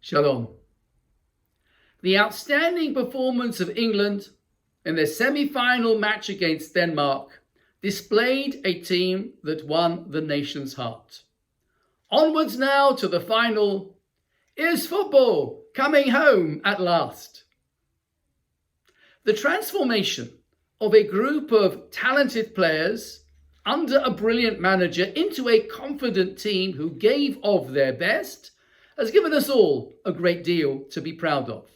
Shalom. The outstanding performance of England in their semi-final match against Denmark displayed a team that won the nation's heart. Onwards now to the final. Is football coming home at last? The transformation of a group of talented players under a brilliant manager into a confident team who gave of their best has given us all a great deal to be proud of.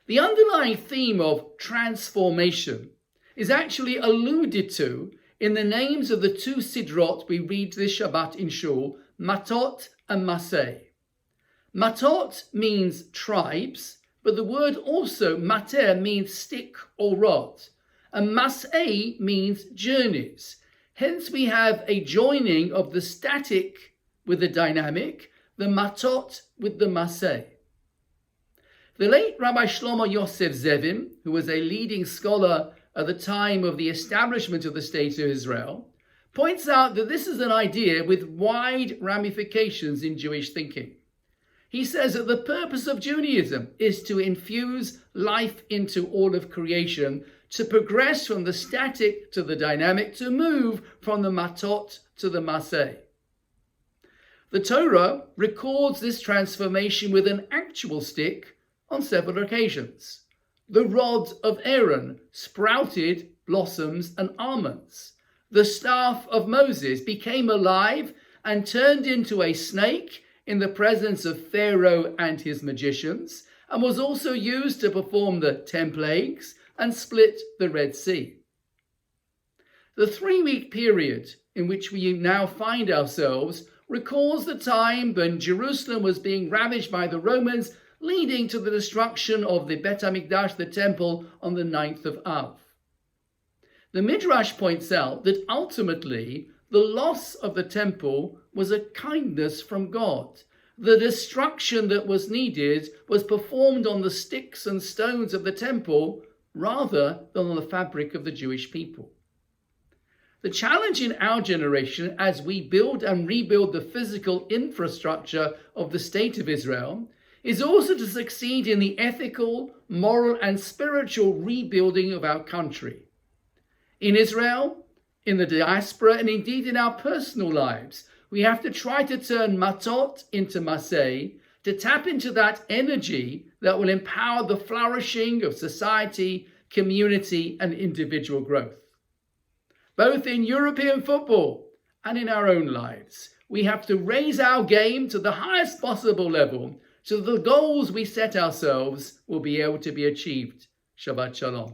The underlying theme of transformation is actually alluded to in the names of the two sidrot we read this Shabbat in Shul, Matot and Masei. Matot means tribes, but the word also mater means stick or rod, and Masei means journeys. Hence we have a joining of the static with the dynamic, the Matot with the Masei. The late Rabbi Shlomo Yosef Zevin, who was a leading scholar at the time of the establishment of the State of Israel, points out that this is an idea with wide ramifications in Jewish thinking. He says that the purpose of Judaism is to infuse life into all of creation, to progress from the static to the dynamic, to move from the Matot to the Masei. The Torah records this transformation with an actual stick on several occasions. The rod of Aaron sprouted blossoms and almonds. The staff of Moses became alive and turned into a snake in the presence of Pharaoh and his magicians, and was also used to perform the 10 plagues and split the Red Sea. The 3-week period in which we now find ourselves recalls the time when Jerusalem was being ravaged by the Romans, leading to the destruction of the Bet HaMikdash, the temple, on the 9th of Av. The Midrash points out that ultimately the loss of the temple was a kindness from God. The destruction that was needed was performed on the sticks and stones of the temple rather than on the fabric of the Jewish people. The challenge in our generation as we build and rebuild the physical infrastructure of the State of Israel is also to succeed in the ethical, moral, and spiritual rebuilding of our country. In Israel, in the diaspora, and indeed in our personal lives, we have to try to turn Matot into Masei, to tap into that energy that will empower the flourishing of society, community, and individual growth. Both in European football and in our own lives, we have to raise our game to the highest possible level so that the goals we set ourselves will be able to be achieved. Shabbat Shalom.